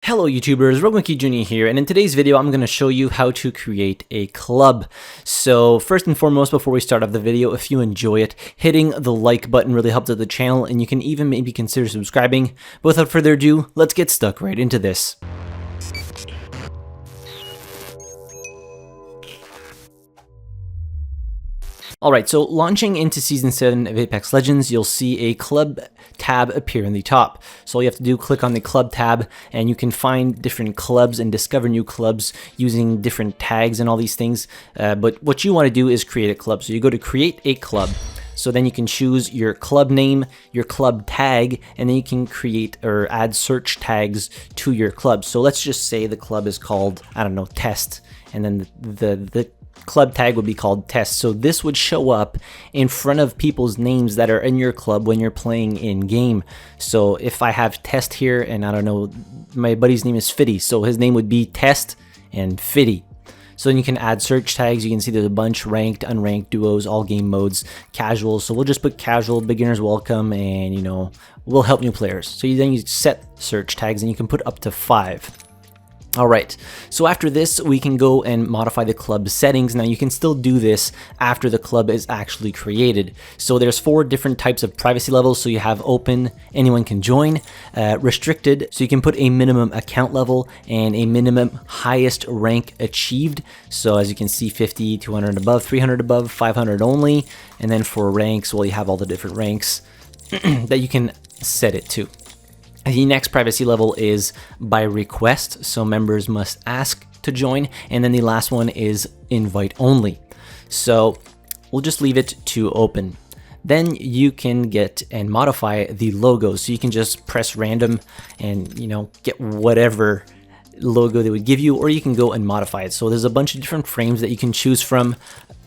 Hello YouTubers, RogueMonkeyJr here, and in today's video I'm going to show you how to create a club. So first and foremost, before we start off the video, if you enjoy it, hitting the like button really helps out the channel, and you can even maybe consider subscribing. But without further ado, let's get stuck right into this. Alright, so launching into Season 7 of Apex Legends, you'll see a club tab appear in the top. So all you have to do, click on the club tab, and you can find different clubs and discover new clubs using different tags and all these things. But what you want to do is create a club. So you go to create a club. So then you can choose your club name, your club tag, and then you can create or add search tags to your club. So let's just say the club is called, I don't know, test, and then the club tag would be called test. So this would show up in front of people's names that are in your club when you're playing in game. So if I have test here, and I don't know, my buddy's name is Frothy, so his name would be test and Frothy. So then you can add search tags. You can see there's a bunch: ranked, unranked, duos, all game modes, casual. So we'll just put casual, beginners welcome, and you know, we'll help new players. So then you set search tags, and you can put up to 5. Alright, so after this, we can go and modify the club settings. Now you can still do this after the club is actually created. So there's 4 different types of privacy levels. So you have open, anyone can join, restricted, so you can put a minimum account level and a minimum highest rank achieved. So as you can see, 50, 200 above, 300 above, 500 only. And then for ranks, well, you have all the different ranks that you can set it to. The next privacy level is by request, so members must ask to join, and then the last one is invite only. So we'll just leave it to open. Then you can get and modify the logo, so you can just press random and, you know, get whatever logo they would give you, or you can go and modify it. So there's a bunch of different frames that you can choose from.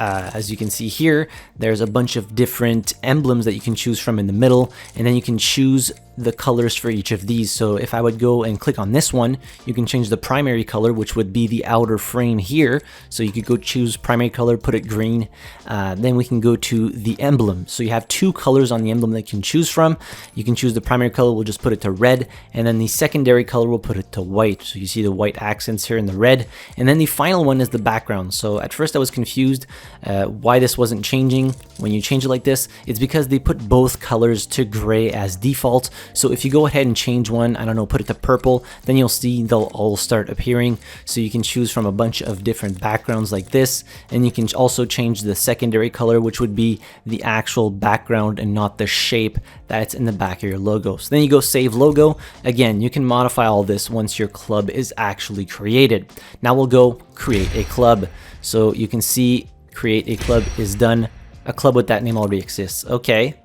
As you can see here, there's a bunch of different emblems that you can choose from in the middle, and then you can choose the colors for each of these. So if I would go and click on this one, you can change the primary color, which would be the outer frame here. So you could go choose primary color, put it green. Then we can go to the emblem. So you have 2 colors on the emblem that you can choose from. You can choose the primary color, we'll just put it to red, and then the secondary color, we'll put it to white. So you see the white accents here in the red. And then the final one is the background. So at first I was confused why this wasn't changing. When you change it like this, it's because they put both colors to gray as default. So if you go ahead and change one, I don't know, put it to purple, then you'll see they'll all start appearing. So you can choose from a bunch of different backgrounds like this, and you can also change the secondary color, which would be the actual background and not the shape that's in the back of your logo. So then you go save logo. Again, you can modify all this once your club is actually created. Now we'll go create a club. So you can see create a club is done. A club with that name already exists. Okay.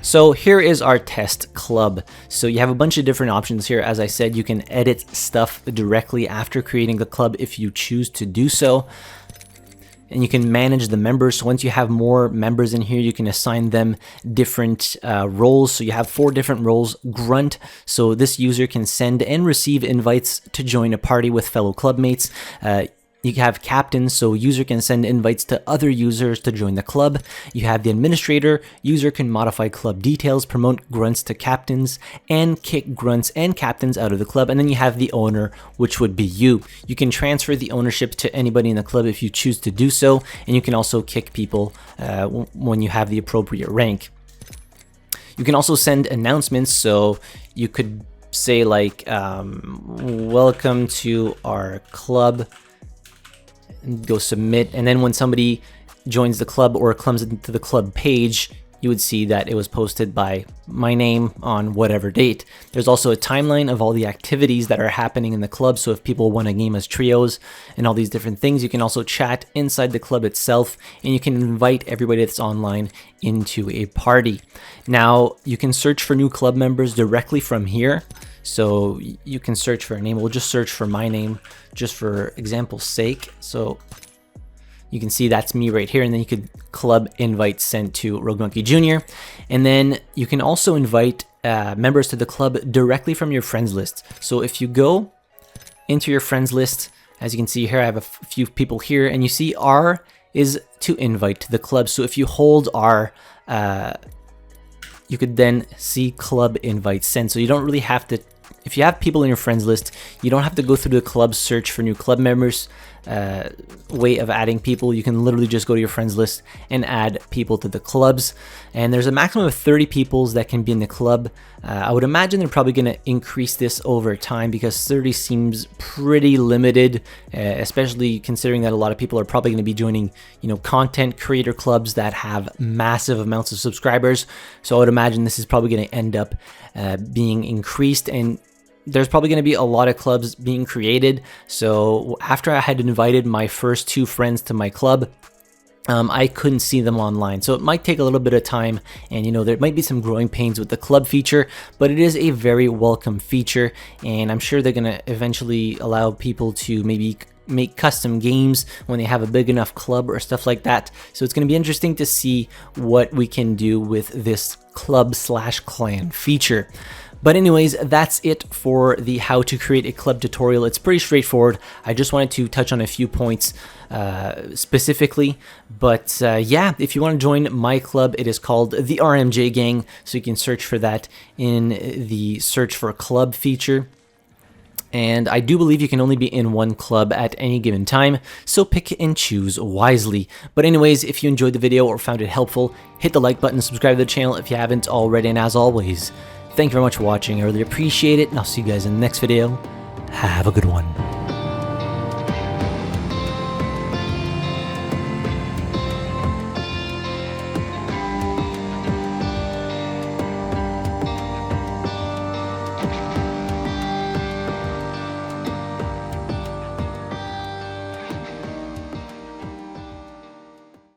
So here is our test club. So you have a bunch of different options here. As I said, you can edit stuff directly after creating the club if you choose to do so. And you can manage the members. So once you have more members in here, you can assign them different roles. So you have 4 different roles. Grunt, so this user can send and receive invites to join a party with fellow clubmates. You have captain, so user can send invites to other users to join the club. You have the administrator, user can modify club details, promote grunts to captains, and kick grunts and captains out of the club. And then you have the owner, which would be you. You can transfer the ownership to anybody in the club if you choose to do so, and you can also kick people when you have the appropriate rank. You can also send announcements, so you could say like, welcome to our club, and go submit, and then when somebody joins the club or comes into the club page, you would see that it was posted by my name on whatever date. There's also a timeline of all the activities that are happening in the club, so if people want to game as trios and all these different things, you can also chat inside the club itself, and you can invite everybody that's online into a party. Now you can search for new club members directly from here. So you can search for a name. We'll just search for my name just for example's sake. So you can see that's me right here, and then you could club invite sent to RogueMonkeyJr. And then you can also invite members to the club directly from your friends list. So if you go into your friends list, as you can see here, I have a few people here, and you see R is to invite to the club. So if you hold R you could then see club invites sent. So you don't really have to, if you have people in your friends list, you don't have to go through the club search for new club members way of adding people. You can literally just go to your friends list and add people to the clubs. And there's a maximum of 30 people that can be in the club. I would imagine they're probably going to increase this over time because 30 seems pretty limited, especially considering that a lot of people are probably going to be joining, content creator clubs that have massive amounts of subscribers. So I would imagine this is probably going to end up being increased, and there's probably going to be a lot of clubs being created. So after I had invited my first 2 friends to my club, I couldn't see them online. So it might take a little bit of time, and there might be some growing pains with the club feature, but it is a very welcome feature, and I'm sure they're going to eventually allow people to maybe make custom games when they have a big enough club or stuff like that. So it's going to be interesting to see what we can do with this club/clan feature. But anyways, that's it for the how to create a club tutorial. It's pretty straightforward. I just wanted to touch on a few points specifically. But yeah, if you want to join my club, it is called the RMJ Gang. So you can search for that in the search for club feature. And I do believe you can only be in one club at any given time, so pick and choose wisely. But anyways, if you enjoyed the video or found it helpful, hit the like button, subscribe to the channel if you haven't already, and as always, thank you very much for watching. I really appreciate it, and I'll see you guys in the next video. Have a good one.